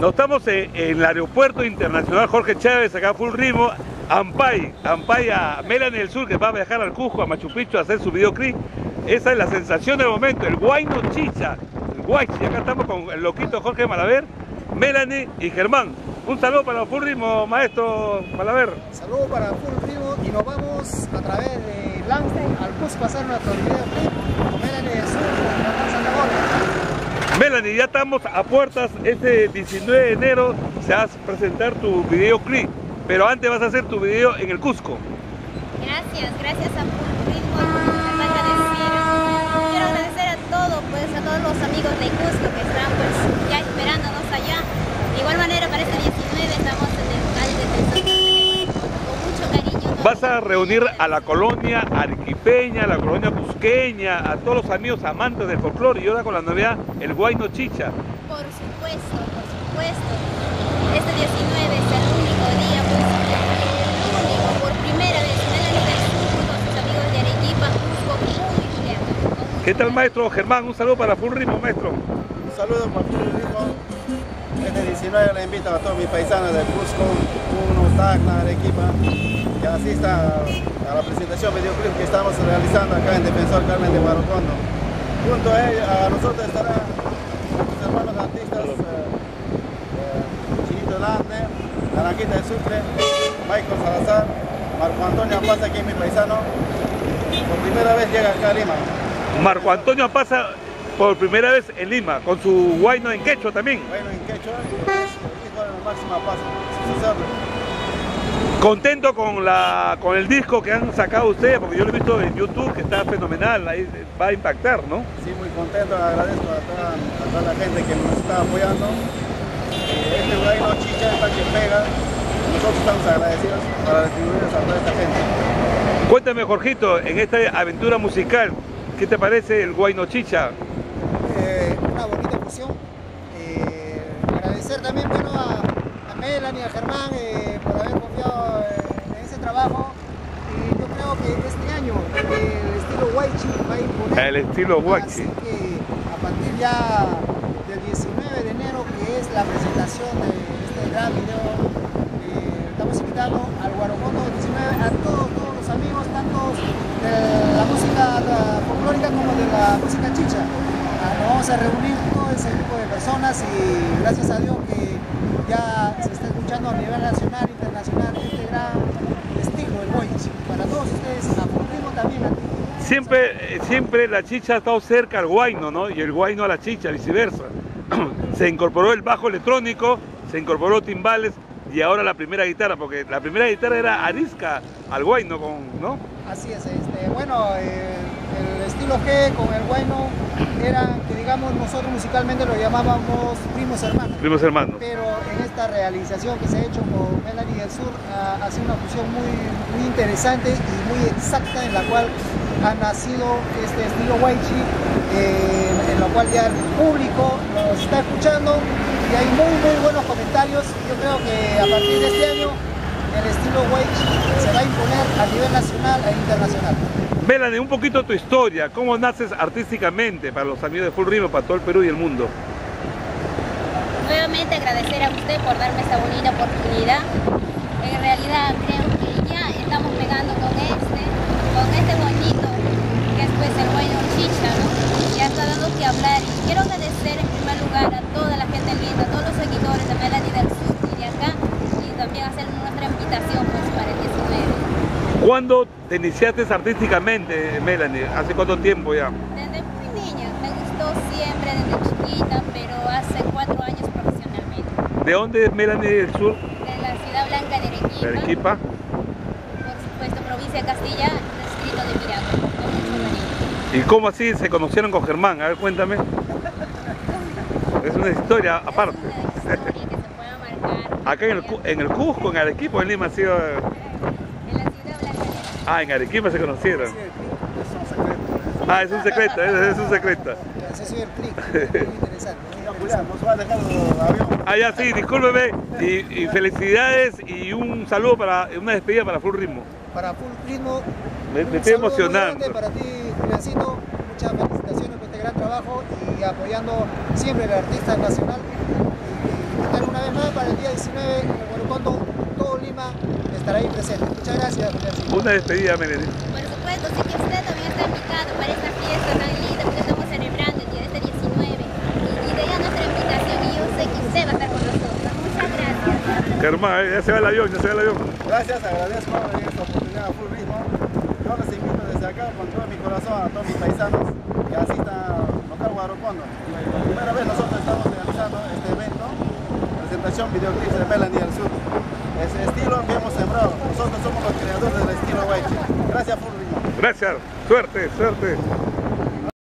Nos estamos en el aeropuerto internacional Jorge Chávez, acá Full Ritmo, Ampay a Melanie del Sur, que va a viajar al Cusco, a Machu Picchu, a hacer su videoclip. Esa es la sensación del momento, el Huayno Chicha, el Huaychi. Acá estamos con el loquito Jorge Malaver, Melanie y Germán. Un saludo para Full Ritmo, maestro Malaver. Saludo para Full Ritmo y nos vamos a través de Langston al Cusco a hacer nuestro videoclip con Melanie del Sur, con Santa Gorda. Melanie, ya estamos a puertas, este 19 de enero se va a presentar tu videoclip, pero antes vas a hacer tu video en el Cusco. Gracias a Full Ritmo por dejarme agradecer. Quiero agradecer a todos, pues, a todos los amigos de Cusco que están pues ya esperándonos allá. De igual manera para este 19 estamos en el lugar de Tesoro, con mucho cariño. Vas a reunir a la colonia arequipeña, a la colonia cusqueña, a todos los amigos amantes del folclore y ahora con la novedad, el Huayno Chicha. Por supuesto. Este 19 es el único día, pues, el único, por primera vez, Melanie del Sur con sus amigos de Arequipa, Cusco, muy bien. ¿Qué tal, maestro Germán? Un saludo para Full Ritmo, maestro. Un saludo para Full Ritmo. Este 19 le invito a todos mis paisanos del Cusco, Puno, Tacna, Arequipa, que asistan a la presentación videoclip que estamos realizando acá en Defensor Carmen de Marocondo. Junto a ellos, a nosotros estarán nuestros hermanos artistas Chinito Lande, Naranjita de Sucre, Michael Salazar, Marco Antonio Pasa, que es mi paisano, por primera vez llega acá a Lima. Marco Antonio pasa por primera vez en Lima, con su Huayno en quechua también. Bueno, en quechua, es hijo de la máxima paz, sucesor. Contento con el disco que han sacado ustedes, porque yo lo he visto en YouTube, que está fenomenal, ahí va a impactar, ¿no? Sí, muy contento, agradezco a toda la gente que nos está apoyando. Este Huayno Chicha está que pega, nosotros estamos agradecidos para distribuirnos a toda esta gente. Cuéntame, Jorgito, en esta aventura musical, ¿qué te parece el Huayno Chicha? Una bonita fusión. Agradecer también, bueno, a Melanie y a Germán por haber confiado en ese trabajo. Y yo creo que este año el estilo Huaychi va a imponer. El estilo Huaychi. Así que a partir ya del 19 de enero, que es la presentación de este gran video, estamos invitando al Guarocondo 19 a todos los amigos, tanto de la música folclórica como de la música chicha. Nos vamos a reunir todo ese grupo de personas y gracias a Dios que ya se está escuchando a nivel nacional, internacional, este gran estilo, el Huaychi. Para todos ustedes, a Full Ritmo también a ti. Siempre la chicha ha estado cerca al Huayno, ¿no? Y el Huayno a la chicha, viceversa. Se incorporó el bajo electrónico, se incorporó timbales y ahora la primera guitarra, porque la primera guitarra era arisca al Huayno, ¿no? Así es, bueno, el estilo G con el Huayno era, que digamos, nosotros musicalmente lo llamábamos primos hermanos. Primos hermanos. Pero en esta realización que se ha hecho con Melanie del Sur ha sido una fusión muy interesante y muy exacta, en la cual ha nacido este estilo Huaychi, en lo cual ya el público nos está escuchando y hay muy buenos comentarios. Yo creo que a partir de este año el estilo Huaychi se va a imponer a nivel nacional e internacional. Melanie, un poquito tu historia, ¿cómo naces artísticamente para los amigos de Full Ritmo, para todo el Perú y el mundo? Nuevamente agradecer a usted por darme esta bonita oportunidad. En realidad creo que ya estamos pegando con este bonito, que es pues el Huayno Chicha, ¿no? Ya está dando que hablar y quiero agradecer en primer lugar a toda la gente linda, a todos los seguidores de Melanie del Sur y de acá, y también hacer nuestra invitación pues para el 19. ¿Cuándo te iniciaste artísticamente, Melanie? ¿Hace cuánto tiempo ya? Desde muy niña, me gustó siempre desde chiquita, pero hace 4 años profesionalmente. ¿De dónde es Melanie del Sur? De la ciudad blanca de Arequipa. ¿De Arequipa? Por supuesto, provincia de Castilla, distrito de Miraco, con mucho cariño. ¿Y cómo así se conocieron con Germán? A ver, cuéntame. Es una historia aparte. Es una historia que se puede marcar. Acá en el Cusco, en Arequipa, en Lima ha sido... En la ciudad blanca de Arequipa. Ah, en Arequipa se conocieron. Sí, es un secreto. Ah, es un secreto, es un secreto. Ese es el clic, muy interesante. Nos va a dejar el avión. Ah, ya sí, discúlpeme. Y felicidades y un saludo para una despedida para Full Ritmo. Para Full Ritmo, Me un estoy saludo muy emocionando. grande para ti, Juliancito. Muchas felicitaciones por este gran trabajo y apoyando siempre al artista nacional. Y tener una para el día 19 en el Guarocondo, todo Lima estará ahí presente. Muchas gracias. Una despedida, Melanie. Por supuesto, sé que usted también está invitado para esta fiesta tan linda, porque estamos celebrando el día de este 19. Y de ahí nuestra invitación, y yo sé que usted va a estar con nosotros. Muchas gracias. Germán, ya se va el avión, ya se va el avión. Gracias, agradezco esta oportunidad a Full Ritmo. Yo les invito desde acá con todo mi corazón a todos mis paisanos que asistan al local Guarocondo. Por primera vez nosotros estamos realizando este evento, presentación videoclips de Melanie del Sur. Ese estilo que hemos sembrado, nosotros somos los creadores del estilo Guaychi. Gracias Full Ritmo. Gracias, suerte, suerte.